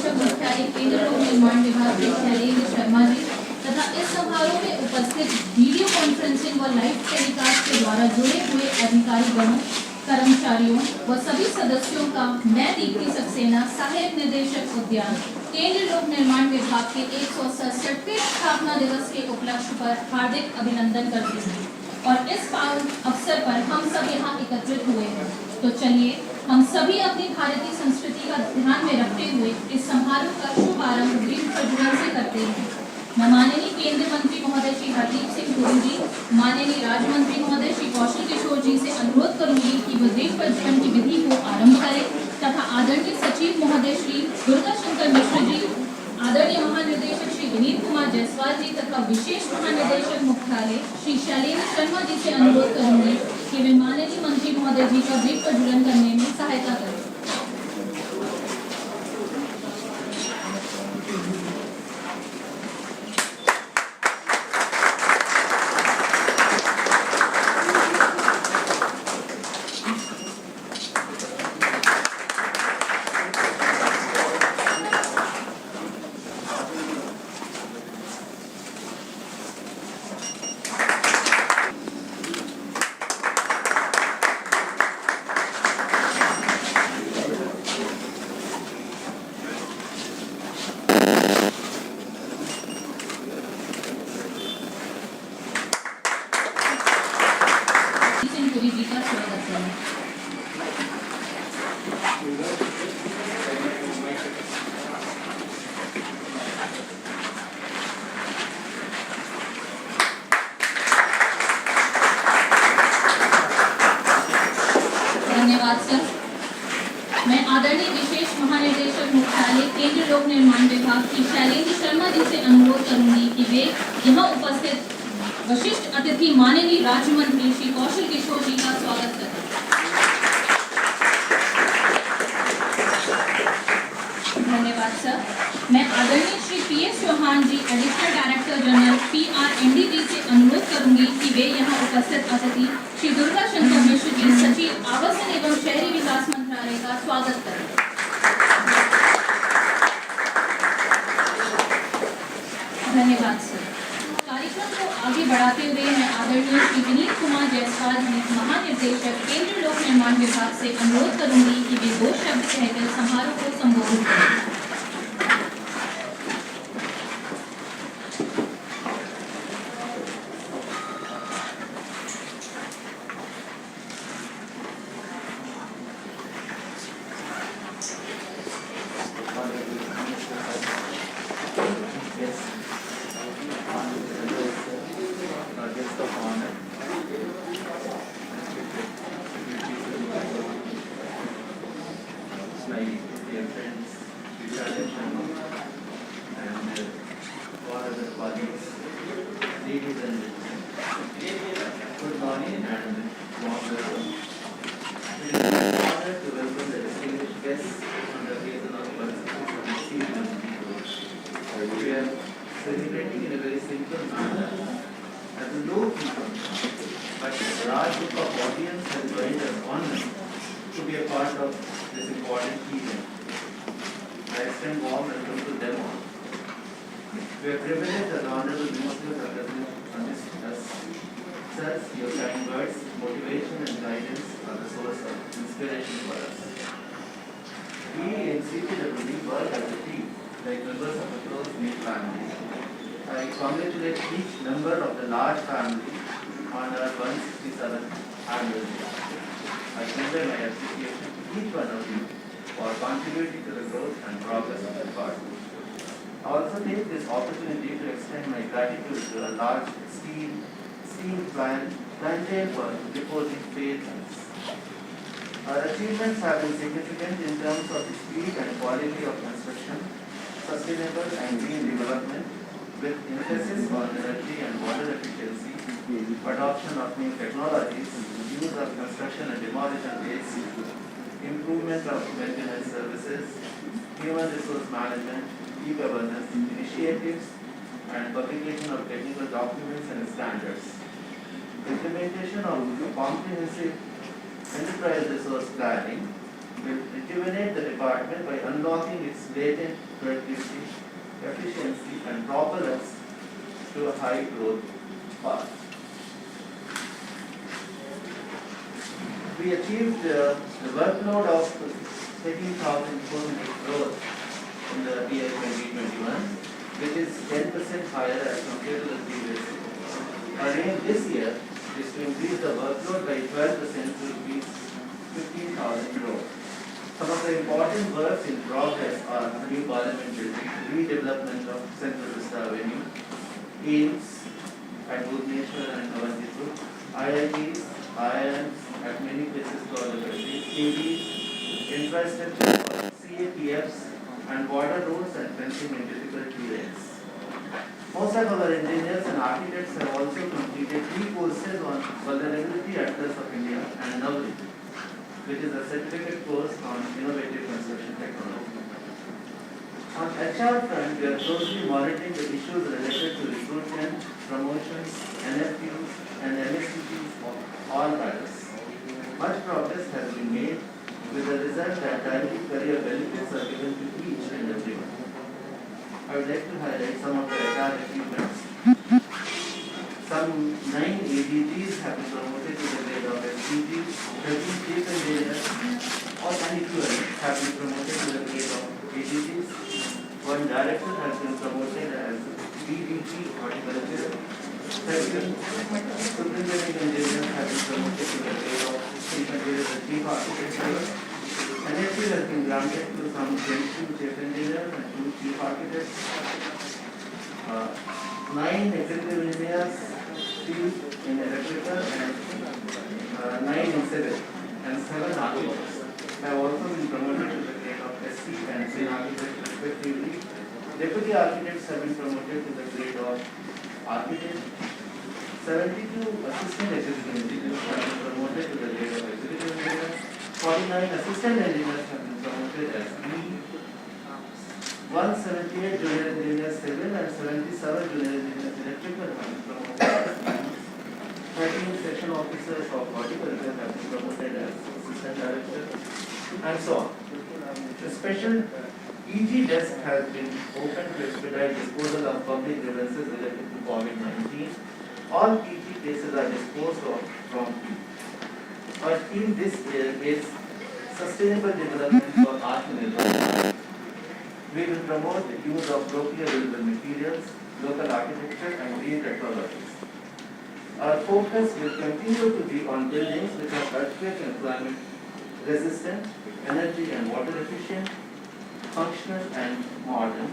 निदेशक मुख्यालय केंद्र लोक निर्माण विभाग के शैलेंद्र शर्मा जी तथा इस समारोह में उपस्थित वीडियो कॉन्फ्रेंसिंग व लाइव टेलीकास्ट के द्वारा जुड़े हुए अधिकारीगणों, कर्मचारियों व सभी सदस्यों का मैं दीप्ति सक्सेना, सहायक निदेशक उद्यान, केंद्र लोक निर्माण विभाग के 167वें स्थापना दिवस के उपलक्ष्य पर हार्दिक अभिनंदन करती हूँ। और इस पावन अवसर पर हम सब यहाँ एकत्रित हुए हैं, तो चलिए हम सभी अपनी भारतीय संस्कृति का ध्यान में रखते हुए इस समारोह का शुभारंभ दीप प्रज्वलन से करते हैं। मैं माननीय केंद्रीय मंत्री महोदय श्री हरदीप सिंह पुरी जी, माननीय राज्य मंत्री महोदय श्री कौशल किशोर जी से अनुरोध करूंगी कि वो दीप प्रज्वलन की विधि को आरंभ करें तथा आदरणीय सचिव महोदय श्री दुर्गा शंकर मिश्र जी, आदरणीय महानिदेशक श्री विनीत कुमार जायसवाल जी तथा विशेष महानिदेशक मुख्यालय श्री शैलेंद्र शर्मा जी से अनुरोध करूंगी कि वे माननीय मंत्री महोदय जी का दीप प्रज्वलन करने में सहायता करें। पुरी जी का स्वागत करें। धन्यवाद सर। मैं आदरणीय विशेष महानिदेशक मुख्यालय केंद्र लोक निर्माण विभाग की शैलेंद्र शर्मा जी से अनुरोध करूंगी कि वे यहाँ उपस्थित वशिष्ठ अतिथि माननीय राज्य मंत्री श्री कौशल किशोर जी का स्वागत करें। धन्यवाद सर। मैं आदरणीय श्री पीएस चौहान जी, एडिशनल डायरेक्टर जनरल PRND जी से अनुरोध करूंगी कि वे यहाँ उपस्थित अतिथि श्री दुर्गा शंकर मिश्र जी, सचिव आवासन एवं शहरी विकास मंत्रालय का स्वागत करें। धन्यवाद सर। कार्यक्रम को आगे बढ़ाते हुए मैं आदरणीय श्री विनीत कुमार जायसवाल जी, महानिदेशक केंद्र लोक निर्माण विभाग से अनुरोध करूंगी कि वे 2 शब्द कहकर समारोह को संबोधित करें। My dear friends, and all other colleagues, ladies and gentlemen, good morning and warm welcome. It is my honor to welcome the distinguished guests on the occasion of participation in the season. We are celebrating in a very simple manner as a low income, but a large group of audience has joined us online to be a part of this important event. I extend warm welcome to them all. We are privileged that the Honorable Minister of Justice us. Sirs, your kind words, motivation and guidance are the source of inspiration for us. We in CPWD work as a team, like members of a close-knit family. I congratulate each member of the large family on our 167th anniversary. I tender my appreciation to each one of you for contributing to the growth and progress of the party. I also take this opportunity to extend my gratitude to a large steel plantain for deposit patrons. Our achievements have been significant in terms of the speed and quality of construction, sustainable and green development, with emphasis on energy and water efficiency, adoption of new technologies, use of construction and demolition waste, improvement of maintenance services, human resource management, e-governance initiatives, and publication of technical documents and standards. Implementation of comprehensive enterprise resource planning, will rejuvenate the department by unlocking its latent productivity, efficiency, and propel us to a high growth path. We achieved the workload of 13,400 crores in the year 2021, which is 10% higher as compared to the previous year. Our aim this year is to increase the workload by 12% to rupees 15,000 crores. Some of the important works in progress are new parliament building, redevelopment of Central Vista Avenue, AIIMS at Bhubaneswar and Avantipur, IITs, IIMs at many places throughout the country, CDs, infrastructure for CAPFs, and border roads and fencing in difficult terrains. Most of our engineers and architects have also completed 3 courses on Vulnerability Atlas of India and NAVRI, which is a certificate course on innovative construction technology. On HR front, we are closely monitoring the issues related to recruitment, promotions, NFQs, and MSCPs of all cadres. Much progress has been made with the result that timely career benefits are given to each and everyone. I would like to highlight some of the HR achievements. Some 9 ADGs have been promoted to the grade of SDG, 13 chief engineers or equivalent have been promoted to the grade of ADGs. 1 director has been promoted as DDG horticulture. 13 superintending engineers have been promoted to the grade of chief engineer and chief architect. NFC has been granted to some 22 chief engineers and 2 chief architects. 9 executive engineers, 3 in electrical and 9 in civil, and 7 architects have also been promoted to the grade of SC and senior architect respectively. Deputy architects have been promoted to the grade of architect. 72 assistant executive engineers have been promoted to the grade of executive engineer. 49 assistant engineers have been promoted as lead. 178 junior engineers civil and 77 junior engineers electrical have been promoted as lead. 13 section officers of horticulture have been promoted as assistant director, and so on. A special EG desk has been opened to expedite disposal of public grievances related to COVID-19. All EG cases are disposed of promptly. Our theme this year is sustainable development for Atmanirbhar. We will promote the use of locally available materials, local architecture, and green technologies. Our focus will continue to be on buildings which are earthquake and climate resistant, energy and water efficient, functional and modern,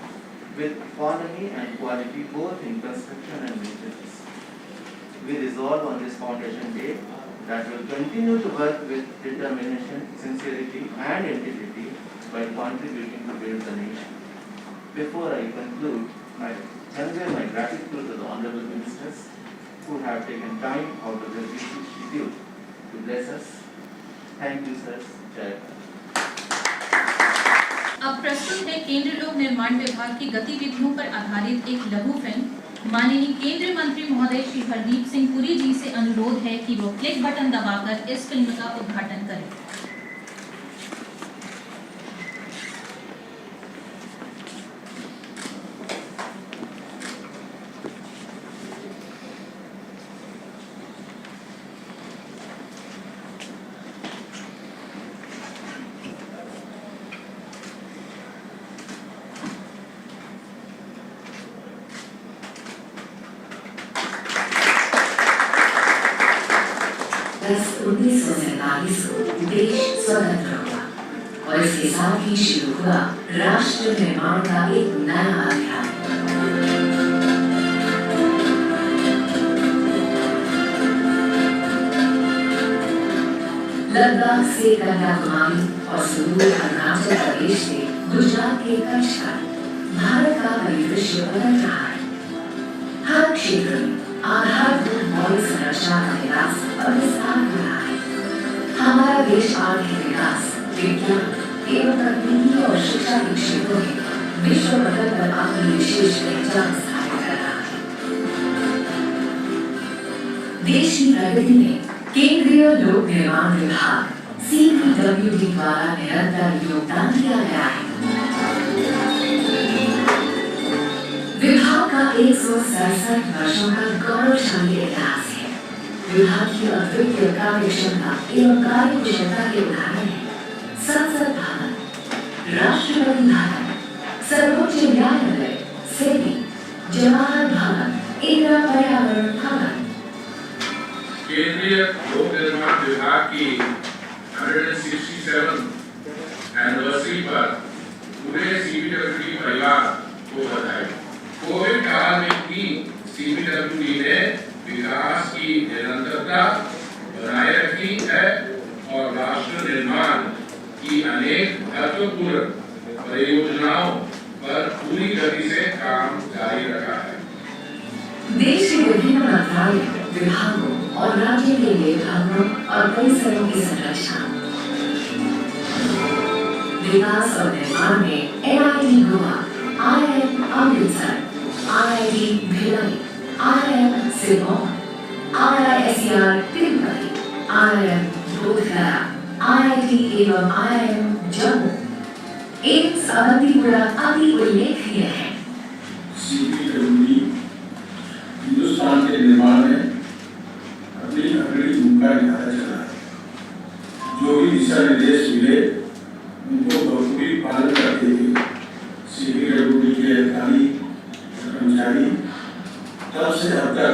with economy and quality both in construction and maintenance. We resolve on this foundation day that will continue to work with determination, sincerity, and integrity by contributing to build the nation. Before I conclude, I convey my gratitude to the honorable ministers who have taken time out of their busy schedule to bless us. Thank you, sirs. Jai Hind. अब प्रस्तुत है केंद्र लोक निर्माण विभाग की गतिविधियों पर आधारित एक लघु फिल्म। माननीय केंद्रीय मंत्री महोदय श्री हरदीप सिंह पुरी जी से अनुरोध है कि वो क्लिक बटन दबाकर इस फिल्म का उद्घाटन करें। अगस्त 1947 को देश स्वतंत्र हुआ और इसके साथ ही शुरू हुआ राष्ट्र निर्माण का एक नया अध्याय। लद्दाख से कन्याकुमारी और सुदूर अरुणाचल प्रदेश से गुजरात के कच्छ तक भारत का परिदृश्य बदल रहा है। हर क्षेत्र में आधारभूत मौलिक संरचना का विकास और विस्तार हो रहा है। हमारा देश आर्थिक विकास, विज्ञान एवं तकनीकी और शिक्षा के क्षेत्रों में विश्व पटल पर अपनी विशेष पहचान स्थापित कर रहा है। देश की प्रगति में केंद्रीय लोक निर्माण विभाग CPWD द्वारा निरंतर योगदान दिया गया है। विभाग का 167 वर्षों का गौरवशाली इतिहास है। विभाग की अद्वितीय कार्यक्षमता एवं कार्यकुशलता के उदाहरण है संसद भवन, राष्ट्रपति भवन, सर्वोच्च न्यायालय, सेबी, जवाहर भवन, इंदिरा पर्यावरण भवन। केंद्रीय लोक निर्माण विभाग की 167 एनिवर्सरी पर पूरे सीपीडब्ल्यूडी परिवार को बधाई। कोविड काल में भी सीपीडब्ल्यूडी ने विकास की निरंतरता बनाए रखी है और राष्ट्र निर्माण की अनेक महत्वपूर्ण परियोजनाओं पर पूरी गति से काम जारी रखा है। देश के विभिन्न मंत्रालय, विभागों और राज्य के लिए भवनों और परिसरों की संरचना, विकास और निर्माण में NIT Goa, IIM Amritsar, IIT Bhilai, IIM Sirmaur, IISER Tirupati, IIM Bodhgaya, IIT एवं IIM जम्मू, एम्स अवंतीपुरा अति उल्लेखनीय है। CPWD हिंदुस्तान के निर्माण में अपनी अग्रणी भूमिका निभाता चला है। जो भी दिशा निर्देश मिले उनको बखूबी पालन करते हुए CPWD के अधिकारी कर्मचारी तब से अब तक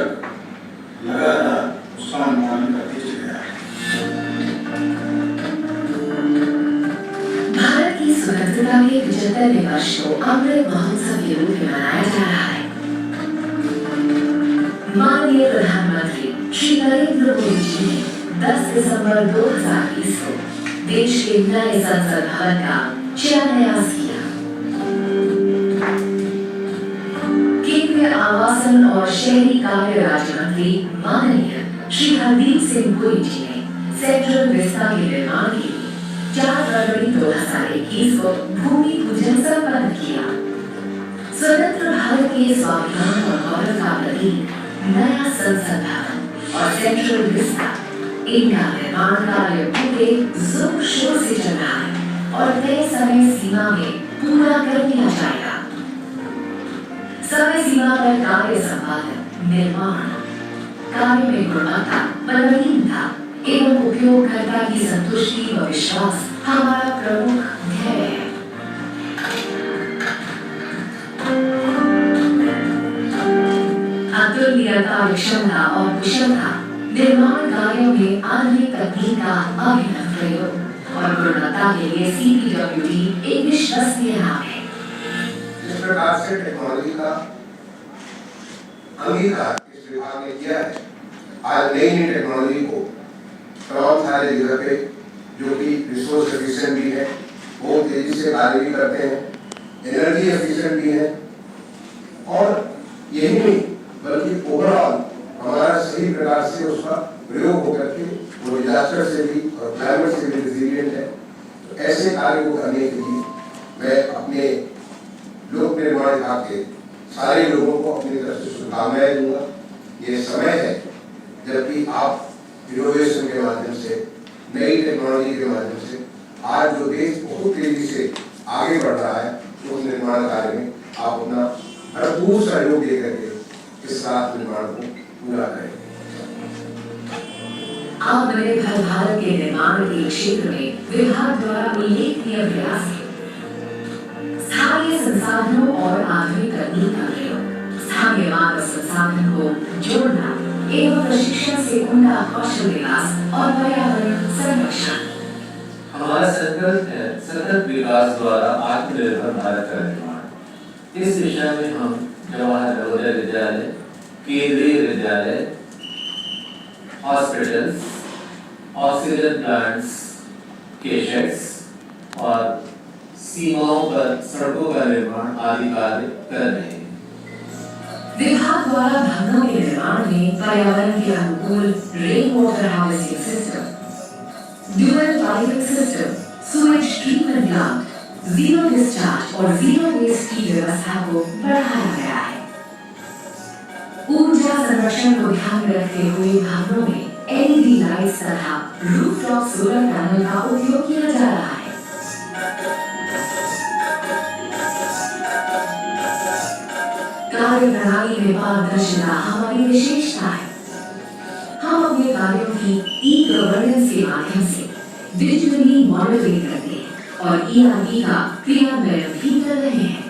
लगातार उसका अनुपालन करते चले आए। भारत की स्वतंत्रता के 75वें वर्ष को अमृत महोत्सव के रूप में मनाया जा रहा है। माननीय प्रधानमंत्री श्री नरेंद्र मोदी जी ने 10 दिसंबर 2020 को देश के नए संसद भवन का शिलान्यास किया। केंद्रीय आवासन और शहरी कार्य राज्य मंत्री माननीय श्री हरदीप सिंह पुरी जी ने सेंट्रल विस्टा के निर्माण के लिए 4 फरवरी 2021 को भूमि पूजन संपन्न किया। स्वतंत्र भारत के स्वाभिमान और गौरव का प्रतीक नया संसद भवन और सेंट्रल विस्टा इनका निर्माण कार्य पूरे जोर शोर से चल रहा है और तय समय सीमा में पूरा कर लिया जाएगा। समय सीमा पर कार्य संपादन, निर्माण, कार्य में गुणवत्ता, नवीनता एवं उपयोगकर्ता की संतुष्टि व विश्वास हमारा प्रमुख ध्येय है। अतुल्य कार्यक्षमता और कुशलता, निर्माण कार्यों में आधुनिक तकनीक का अभिनव प्रयोग और गुणवत्ता के लिए CPWD एक विश्वसनीय नाम है। जिस प्रकार से टेक्नोलॉजी का अंगीकार इस विभाग ने किया है, आज नई नई टेक्नोलॉजी को तमाम सारे जगह पे जो कि रिसोर्स एफिशिएंट भी है, बहुत तेजी से कार्य भी करते हैं, एनर्जी एफिशिएंट भी है और यही नहीं बल्कि ओवरऑल हमारा सही प्रकार से उसका प्रयोग होकर के वो डिजास्टर से भी और क्लाइमेट से भी रेजिलिएंट है। तो ऐसे कार्य को करने के लिए मैं अपने लोक निर्माण विभाग के सारे लोगों को अपनी तरफ से शुभकामनाएं दूंगा। ये समय है जबकि आप इनोवेशन के माध्यम से, नई टेक्नोलॉजी के माध्यम से आज जो देश बहुत तेजी से आगे बढ़ रहा है, उस निर्माण कार्य में आप अपना भरपूर सहयोग दे करके इस राष्ट्र निर्माण को पूरा करें। आत्मनिर्भर भारत के निर्माण के क्षेत्र में विभाग द्वारा उल्लेखनीय प्रयास है। स्थानीय संसाधनों और आधुनिक तकनीक का प्रयोग, स्थानीय मानव संसाधन को जोड़ना एवं प्रशिक्षण से उनका कौशल विकास और पर्यावरण संरक्षण। हमारा संकल्प है सतत विकास द्वारा आत्मनिर्भर भारत का निर्माण। इस दिशा में हम जवाहर नवोदय विद्यालय, केंद्रीय विद्यालय, हॉस्पिटल्स, ऑक्सीजन प्लांट्स के शेड्स और सीमाओं पर सड़कों का निर्माण आदि कार्य कर रहे हैं। विभाग द्वारा भवनों के निर्माण में पर्यावरण के अनुकूल rain water harvesting system, dual piping system, sewage treatment plant, zero discharge और जीरो वेस्ट की व्यवस्था को बढ़ाया गया है। ऊर्जा संरक्षण को ध्यान में रखते हुए भवनों में LED लाइट्स तथा रूफटॉप सोलर पैनल का उपयोग किया जा रहा है। कार्य प्रणाली में पारदर्शिता हमारी विशेषता है। हम अपने कार्यों की ई-गवर्नेंस के माध्यम से डिजिटली मॉनिटरिंग करते हैं और ERP का क्रियान्वयन भी कर रहे हैं।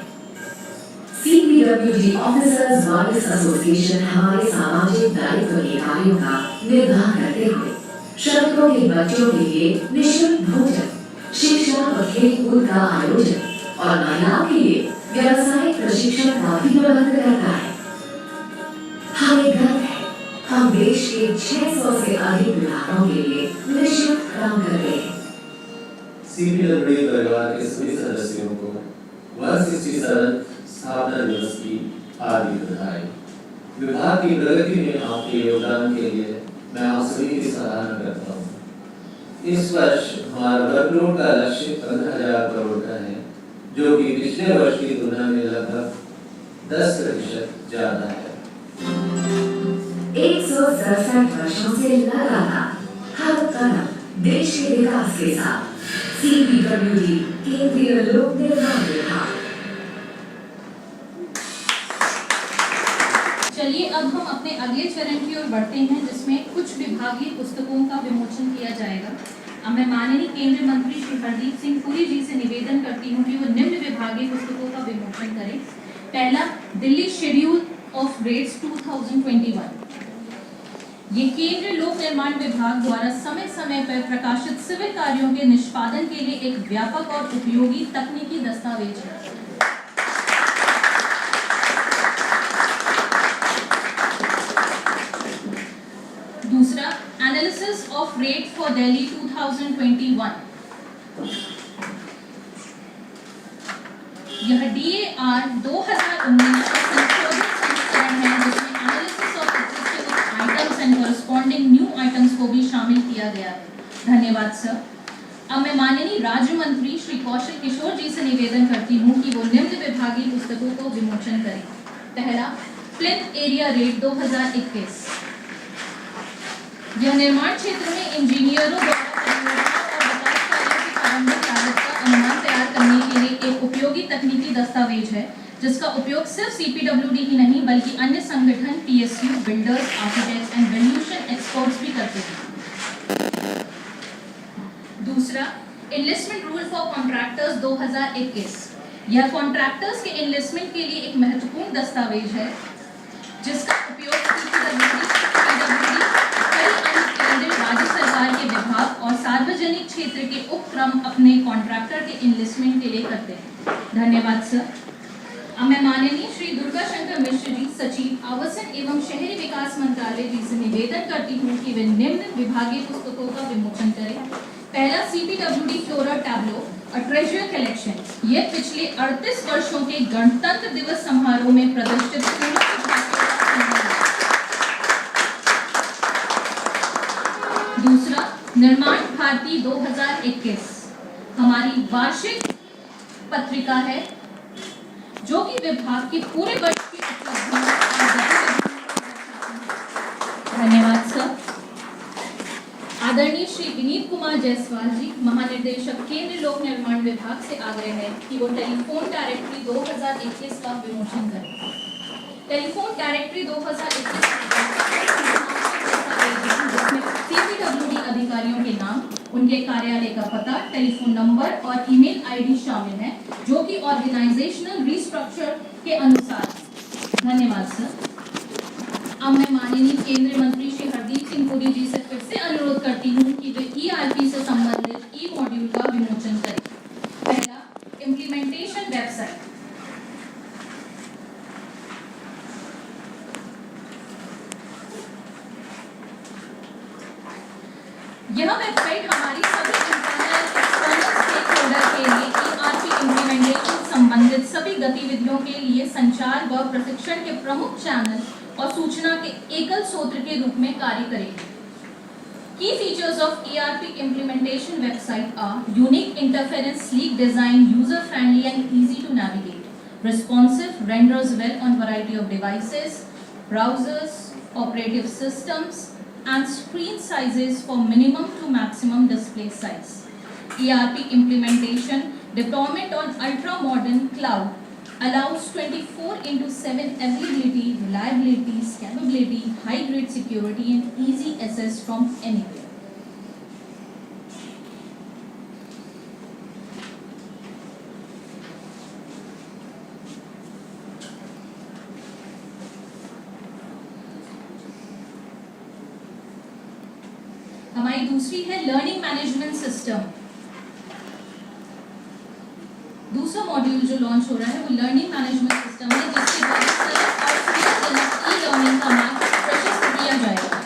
CPWD ऑफिसर्स वर्कर्स एसोसिएशन हमारे सामाजिक दायित्व के कार्यों का निर्वाह करते हुए श्रमिकों के बच्चों के लिए निःशुल्क भोजन, शिक्षा और खेलकूद का आयोजन और महिलाओं के लिए व्यावसायिक प्रशिक्षण का भी प्रबंध करता है। हमें गर्व है, हम देश के 600 से अधिक विभागों के लिए निःशुल्क काम कर रहे हैं। CPWD परिवार के सभी सदस्यों को 167 स्थापना दिवस की हार्दिक बधाई। विभाग की प्रगति में आपके योगदान के लिए मैं आप सभी की सराहना करता हूँ। इस वर्ष हमारा वर्कलोड का लक्ष्य 15,000 करोड़ का है, जो कि पिछले वर्ष की तुलना में लगभग 10% ज्यादा है। 167 वर्षों से लगातार हर कदम देश के विकास के साथ CPWD केंद्रीय लोक निर्माण विभाग। चलिए अब हम अपने अगले चरण की ओर बढ़ते हैं, जिसमें कुछ विभागीय पुस्तकों का विमोचन किया जाएगा। अब मैं माननीय केंद्रीय मंत्री श्री हरदीप सिंह पुरी जी से निवेदन करती हूँ कि वो निम्न विभागीय पुस्तकों का विमोचन करें। पहला, दिल्ली शेड्यूल ऑफ रेट्स 2021। ये केंद्रीय लोक निर्माण विभाग द्वारा समय समय पर प्रकाशित सिविल कार्यों के निष्पादन के लिए एक व्यापक और उपयोगी तकनीकी दस्तावेज है। दूसरा, analysis of rate for Delhi 2021। यह DAR 2019 का संशोधित संस्करण है, जिसमें analysis of existing items and corresponding new items को भी शामिल किया गया है। धन्यवाद सर। अब मैं माननीय राज्य मंत्री श्री कौशल किशोर जी से निवेदन करती हूँ कि वो निम्न विभागीय पुस्तकों को विमोचन करें। पहला, प्लिंथ एरिया रेट 2021। यह निर्माण क्षेत्र में इंजीनियरों द्वारा परियोजना और विकास कार्यों की प्रारंभिक लागत का अनुमान तैयार करने के लिए एक उपयोगी तकनीकी दस्तावेज है, जिसका उपयोग सिर्फ CPWD ही नहीं बल्कि अन्य संगठन, PSU, builders, architects and valuation experts भी करते हैं। दूसरा, एनलिस्टमेंट रूल फॉर कॉन्ट्रैक्टर्स 2021। यह कॉन्ट्रैक्टर्स के एनलिस्टमेंट के लिए एक महत्वपूर्ण दस्तावेज है, जिसका उपयोग CPWD, राज्य सरकार के विभाग और सार्वजनिक क्षेत्र के उपक्रम अपने कॉन्ट्रैक्टर के इन्वेस्टमेंट के लिए करते हैं। धन्यवाद सर। अब मैं माननीय श्री दुर्गा शंकर मिश्र जी, सचिव आवासन एवं शहरी विकास मंत्रालय जी से निवेदन करती हूँ कि वे निम्न विभागीय पुस्तकों का विमोचन करें। पहला, CPWD फ्लोरा टैब्लो अ ट्रेजर कलेक्शन। यह पिछले 38 वर्षों के गणतंत्र दिवस समारोह में प्रदर्शित दूसरा, निर्माण भारती 2021 हमारी वार्षिक पत्रिका है, जो कि विभाग के पूरे वर्ष की उपलब्धियों और धन्यवाद सर। आदरणीय श्री विनीत कुमार जायसवाल जी, महानिदेशक केंद्रीय लोक निर्माण विभाग से आग्रह है कि वो टेलीफोन डायरेक्टरी 2021 का विमोचन करें। टेलीफोन डायरेक्टरी 2021 CPWD अधिकारियों के नाम, उनके कार्यालय का पता, टेलीफोन नंबर और ईमेल आईडी शामिल है, जो कि ऑर्गेनाइजेशनल रिस्ट्रक्चर के अनुसार। धन्यवाद सर। अब मैं माननीय केंद्रीय मंत्री श्री हरदीप सिंह पुरी जी से फिर से अनुरोध करती हूँ कि वे ERP से संबंधित ई-मॉड्यूल का विमोचन करें। पहला, इम्प्लीमेंटेशन वेबसाइट। यह वेबसाइट हमारी सभी इंटरनल स्टेकहोल्डर के लिए ERP इम्प्लीमेंटेशन संबंधित सभी गतिविधियों के लिए संचार व प्रशिक्षण के प्रमुख चैनल और सूचना के एकल स्रोत के रूप में कार्य करेगी। Key features of ERP implementation website are unique interface, sleek design, user-friendly and easy to navigate, responsive, renders well on variety of devices, browsers, operative systems, and screen sizes for minimum to maximum display size. ERP implementation, deployment on ultra-modern cloud allows 24/7 availability, reliability, scalability, high-grade security, and easy access from anywhere. हमारी दूसरी है learning management system. दूसरा module जो launch हो रहा है वो learning management system है, जिसके द्वारा ई-लर्निंग का मार्ग प्रशस्त किया जाएगा।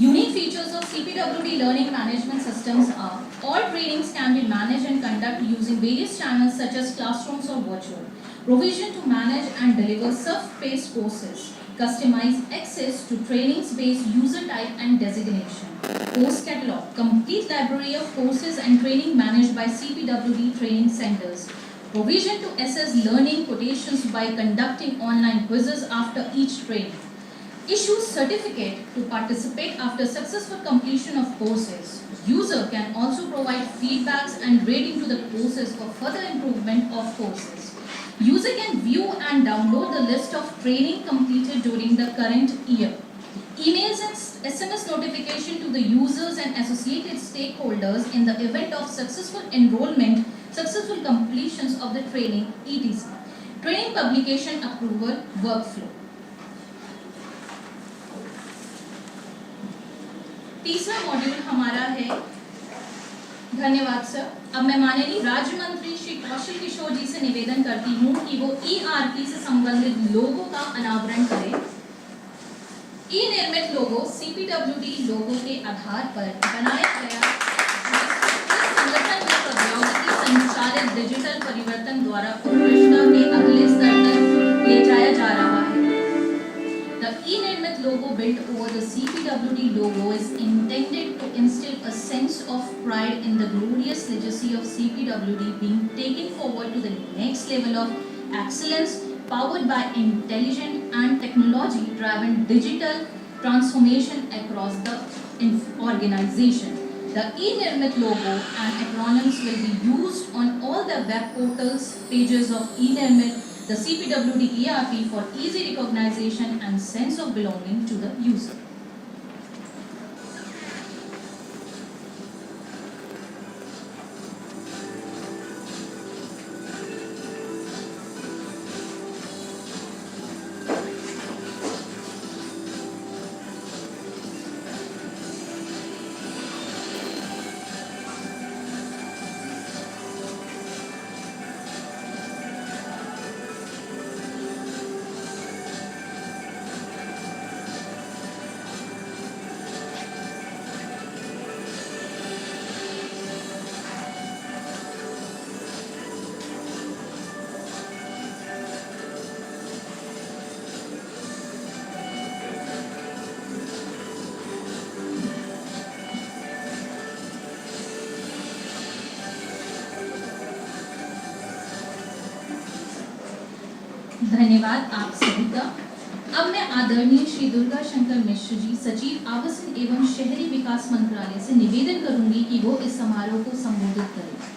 Unique features of CPWD learning management systems are all trainings can be managed and conducted using various channels such as classrooms or virtual. Provision to manage and deliver self-paced courses. Customized access to trainings based user type and designation. Course catalog. Complete library of courses and training managed by CPWD training centers. Provision to assess learning quotations by conducting online quizzes after each training. Issue certificate to participate after successful completion of courses. User can also provide feedbacks and rating to the courses for further improvement of courses. User can view and download the list of training completed during the current year. Emails and SMS notification to the users and associated stakeholders in the event of successful enrollment, successful completions of the training, etc. Training publication approval workflow. तीसरा module हमारा है, धन्यवाद sir. अब मैं माननीय राज्य मंत्री श्री कौशल किशोर जी से निवेदन करती हूँ कि वो ERP से संबंधित लोगो का अनावरण करें। निर्मित लोगो CPWD लोगो के आधार पर बनाया गया संगठन में प्रौद्योगिकी संचालित डिजिटल परिवर्तन द्वारा उत्कृष्टता के अगले स्तर तक ले जाया जा रहा है। The e-निर्मित logo built over the CPWD logo is intended to instill a sense of pride in the glorious legacy of CPWD being taken forward to the next level of excellence, powered by intelligent and technology-driven digital transformation across the organization. The e-निर्मित logo and acronyms will be used on all the web portals, pages of e-निर्मित, the CPWD ERP for easy recognition and sense of belonging to the user. धन्यवाद आप सभी का। अब मैं आदरणीय श्री दुर्गा शंकर मिश्र जी, सचिव आवासन एवं शहरी विकास मंत्रालय से निवेदन करूंगी कि वो इस समारोह को संबोधित करें।